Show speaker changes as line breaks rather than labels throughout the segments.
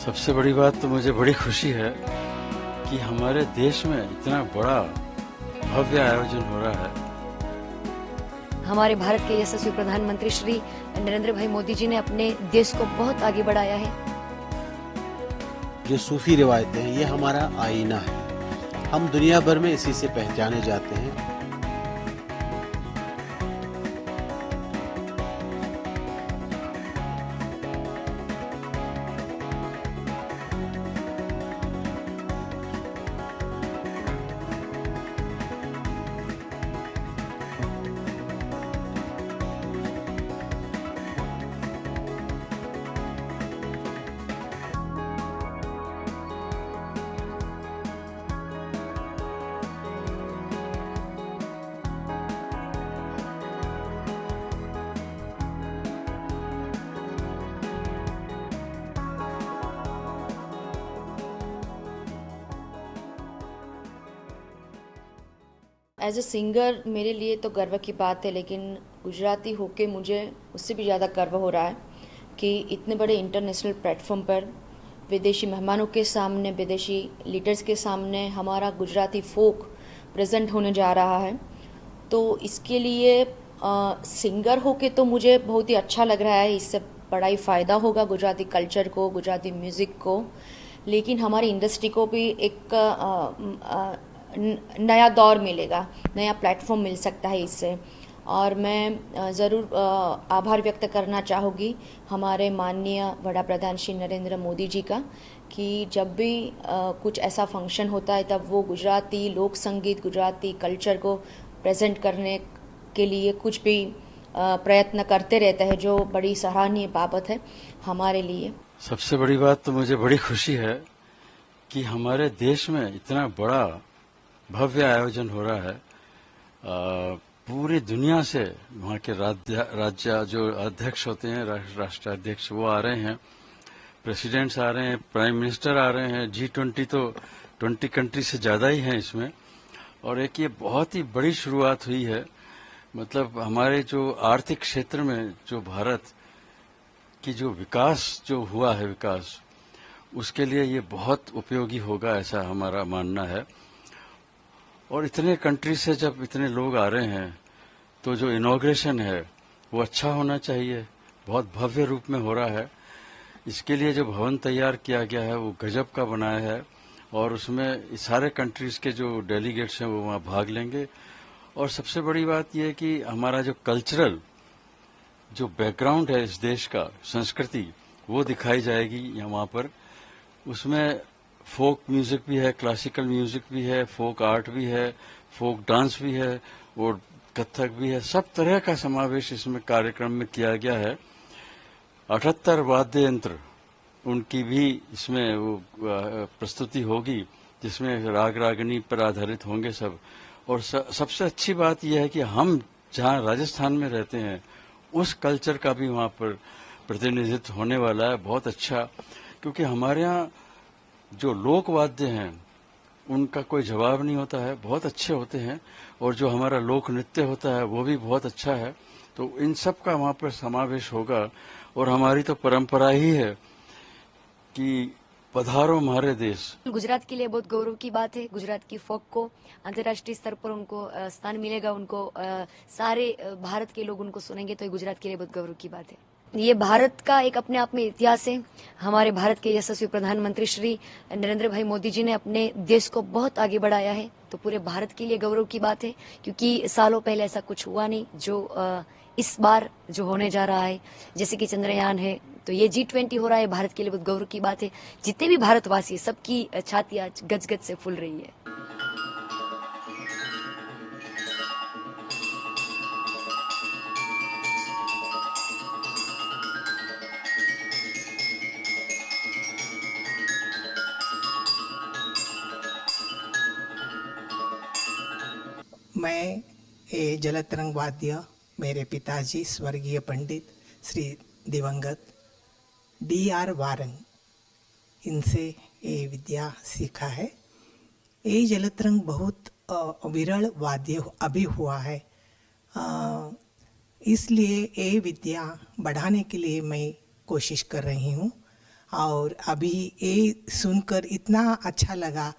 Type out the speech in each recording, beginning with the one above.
सबसे बड़ी बात तो मुझे बड़ी खुशी है कि हमारे देश में इतना बड़ा भव्य आयोजन हो रहा है।
हमारे भारत के यशस्वी प्रधानमंत्री श्री नरेंद्र भाई मोदी जी ने अपने देश को बहुत आगे बढ़ाया है।
जो सूफी रिवायतें हैं ये हमारा आईना है। हम दुनिया भर में इसी से पहचाने जाते हैं।
एज ए सिंगर मेरे लिए तो गर्व की बात है, लेकिन गुजराती होके मुझे उससे भी ज़्यादा गर्व हो रहा है कि इतने बड़े इंटरनेशनल प्लेटफॉर्म पर विदेशी मेहमानों के सामने, विदेशी लीडर्स के सामने हमारा गुजराती फोक प्रेजेंट होने जा रहा है। तो इसके लिए सिंगर होके तो मुझे बहुत ही अच्छा लग रहा है। इससे बड़ा ही फ़ायदा होगा गुजराती कल्चर को, गुजराती म्यूज़िक को, लेकिन हमारी इंडस्ट्री को भी एक नया दौर मिलेगा, नया प्लेटफॉर्म मिल सकता है इससे। और मैं ज़रूर आभार व्यक्त करना चाहूँगी हमारे माननीय वड़ा प्रधान श्री नरेंद्र मोदी जी का, कि जब भी कुछ ऐसा फंक्शन होता है तब वो गुजराती लोक संगीत, गुजराती कल्चर को प्रेजेंट करने के लिए कुछ भी प्रयत्न करते रहते हैं, जो बड़ी सराहनीय बात है हमारे लिए।
सबसे बड़ी बात तो मुझे बड़ी खुशी है कि हमारे देश में इतना बड़ा भव्य आयोजन हो रहा है। पूरी दुनिया से वहाँ के राज्य जो अध्यक्ष होते हैं, राष्ट्राध्यक्ष, वो आ रहे हैं, प्रेसिडेंट्स आ रहे हैं, प्राइम मिनिस्टर आ रहे हैं। G20 तो 20 कंट्री से ज़्यादा ही हैं इसमें। और एक ये बहुत ही बड़ी शुरुआत हुई है। मतलब हमारे जो आर्थिक क्षेत्र में जो भारत की जो विकास जो हुआ है, विकास, उसके लिए ये बहुत उपयोगी होगा, ऐसा हमारा मानना है। और इतने कंट्री से जब इतने लोग आ रहे हैं तो जो इनॉग्रेशन है वो अच्छा होना चाहिए। बहुत भव्य रूप में हो रहा है। इसके लिए जो भवन तैयार किया गया है वो गजब का बनाया है, और उसमें सारे कंट्रीज के जो डेलीगेट्स हैं वो वहाँ भाग लेंगे। और सबसे बड़ी बात यह है कि हमारा जो कल्चरल जो बैकग्राउंड है इस देश का, संस्कृति, वो दिखाई जाएगी यहाँ पर। उसमें फोक म्यूजिक भी है, क्लासिकल म्यूजिक भी है, फोक आर्ट भी है, फोक डांस भी है और कथक भी है। सब तरह का समावेश इसमें कार्यक्रम में किया गया है। 78 वाद्य यंत्र उनकी भी इसमें वो प्रस्तुति होगी, जिसमें राग रागनी पर आधारित होंगे सब। और सबसे अच्छी बात यह है कि हम जहाँ राजस्थान में रहते हैं उस कल्चर का भी वहाँ पर प्रतिनिधित्व होने वाला है, बहुत अच्छा। क्योंकि हमारे यहाँ जो लोक वाद्य हैं उनका कोई जवाब नहीं होता है, बहुत अच्छे होते हैं। और जो हमारा लोक नृत्य होता है वो भी बहुत अच्छा है। तो इन सब का वहाँ पर समावेश होगा। और हमारी तो परंपरा ही है कि पधारो हमारे देश।
गुजरात के लिए बहुत गौरव की बात है। गुजरात की फोक को अंतर्राष्ट्रीय स्तर पर उनको स्थान मिलेगा, उनको सारे भारत के लोग उनको सुनेंगे, तो ये गुजरात के लिए बहुत गौरव की बात है। ये भारत का एक अपने आप में इतिहास है। हमारे भारत के यशस्वी प्रधानमंत्री श्री नरेंद्र भाई मोदी जी ने अपने देश को बहुत आगे बढ़ाया है, तो पूरे भारत के लिए गौरव की बात है। क्योंकि सालों पहले ऐसा कुछ हुआ नहीं जो इस बार जो होने जा रहा है, जैसे कि चंद्रयान है, तो ये G20 हो रहा है, भारत के लिए बहुत गौरव की बात है। जितने भी भारतवासी, सबकी छातियां गजगज से फूल रही है।
मैं ये जलतरंग वाद्य मेरे पिताजी स्वर्गीय पंडित श्री दिवंगत D.R. वारंग, इनसे ये विद्या सीखा है। ये जलतरंग बहुत विरल वाद्य अभी हुआ है, इसलिए ये विद्या बढ़ाने के लिए मैं कोशिश कर रही हूँ। और अभी ये सुनकर इतना अच्छा लगा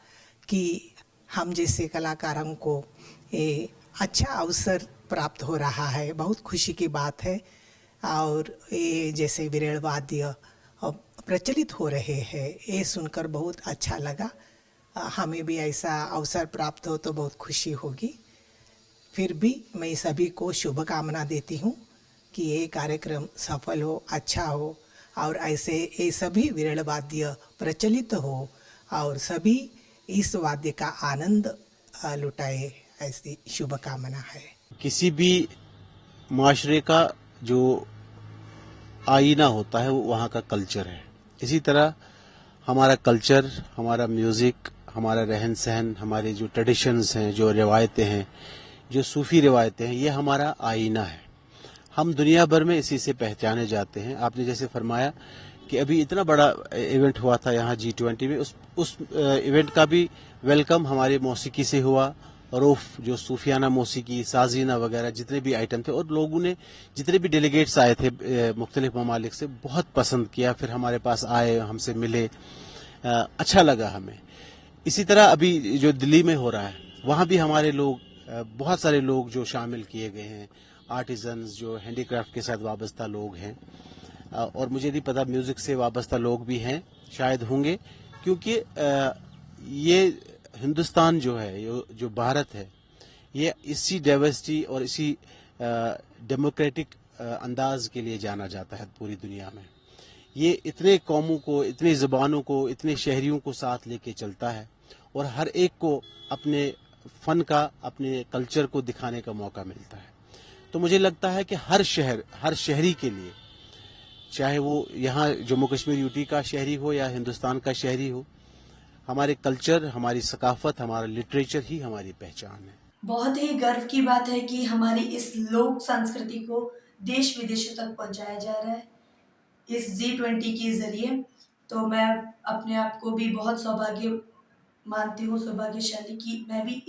कि हम जैसे कलाकारों को ये अच्छा अवसर प्राप्त हो रहा है, बहुत खुशी की बात है। और ये जैसे विरल वाद्य प्रचलित हो रहे हैं, ये सुनकर बहुत अच्छा लगा। हमें भी ऐसा अवसर प्राप्त हो तो बहुत खुशी होगी। फिर भी मैं सभी को शुभकामना देती हूँ कि ये कार्यक्रम सफल हो, अच्छा हो और ऐसे ये सभी विरल वाद्य प्रचलित हो और सभी इस वाद्य का आनंद लुटाए, ऐसी शुभकामना है।
किसी भी माशरे का जो आईना होता है वो वहाँ का कल्चर है। इसी तरह हमारा कल्चर, हमारा म्यूज़िक, हमारा रहन सहन, हमारे जो ट्रेडिशंस हैं, जो रिवायतें हैं, जो सूफ़ी रिवायतें हैं, ये हमारा आईना है। हम दुनिया भर में इसी से पहचाने जाते हैं। आपने जैसे फरमाया कि अभी इतना बड़ा इवेंट हुआ था यहाँ G20 में, उस इवेंट का भी वेलकम हमारे मौसीकी से हुआ। रूफ जो सूफियाना मौसीकी, साजीना वगैरह जितने भी आइटम थे, और लोगों ने, जितने भी डेलीगेट्स आए थे मुख्तलिफ ममालिक से, बहुत पसंद किया। फिर हमारे पास आए, हमसे मिले, अच्छा लगा हमें। इसी तरह अभी जो दिल्ली में हो रहा है, वहाँ भी हमारे लोग, बहुत सारे लोग जो शामिल किए गए हैं, आर्टिजन्स जो हैंडीक्राफ्ट के साथ वाबस्ता लोग हैं, और मुझे नहीं पता म्यूज़िक से वाबस्ता लोग भी हैं, शायद होंगे, क्योंकि ये हिंदुस्तान जो है, जो भारत है, ये इसी डाइवर्सिटी और इसी डेमोक्रेटिक अंदाज के लिए जाना जाता है पूरी दुनिया में। ये इतने कौमों को, इतनी ज़बानों को, इतने शहरियों को साथ लेके चलता है और हर एक को अपने फ़न का, अपने कल्चर को दिखाने का मौका मिलता है। तो मुझे लगता है कि हर शहर, हर शहरी के लिए, चाहे वो यहाँ जम्मू कश्मीर यूटी का शहरी हो या हिंदुस्तान का शहरी हो, हमारे कल्चर, हमारी सकाफत, हमारा लिटरेचर ही हमारी पहचान है।
बहुत ही गर्व की बात है कि हमारी इस लोक संस्कृति को देश विदेशों तक पहुंचाया जा रहा है इस G20 के जरिए। तो मैं अपने आप को भी बहुत सौभाग्य मानती हूँ, सौभाग्यशाली कि मैं भी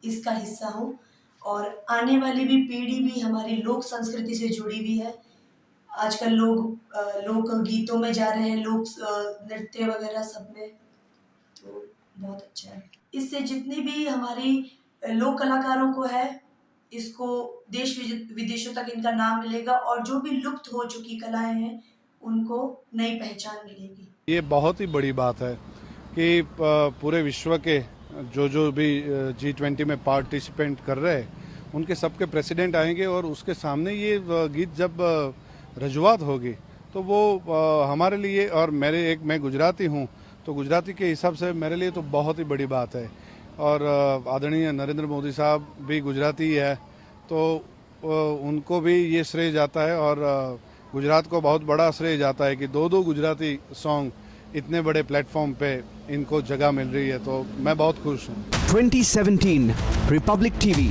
इसका हिस्सा हूँ, और आने वाली भी पीढ़ी भी हमारी लोक संस्कृति से जुड़ी हुई है। आजकल लोग लोक गीतों में जा रहे हैं, लोक नृत्य वगैरह सब में, तो बहुत अच्छा है। इससे जितनी भी हमारी लोक कलाकारों को है, इसको देश विदेशों तक इनका नाम मिलेगा, और जो भी लुप्त हो चुकी कलाएं हैं उनको नई पहचान मिलेगी।
ये बहुत ही बड़ी बात है कि पूरे विश्व के जो भी G20 में पार्टिसिपेंट कर रहे हैं, उनके सबके प्रेसिडेंट आएंगे और उसके सामने ये गीत जब रजुआत होगी तो वो हमारे लिए, और मैं गुजराती हूँ, तो गुजराती के हिसाब से मेरे लिए तो बहुत ही बड़ी बात है। और आदरणीय नरेंद्र मोदी साहब भी गुजराती है, तो उनको भी ये श्रेय जाता है, और गुजरात को बहुत बड़ा श्रेय जाता है कि दो गुजराती सॉन्ग इतने बड़े प्लेटफॉर्म पे इनको जगह मिल रही है। तो मैं बहुत खुश हूँ।
2017 Republic TV.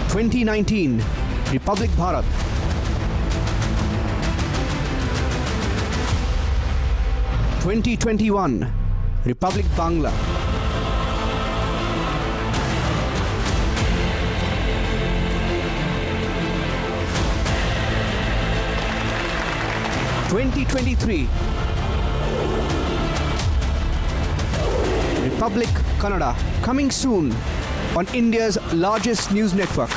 (2019) Republic Bharat. 2021 Republic Bangla. 2023 Republic Kannada, coming soon on India's largest news network.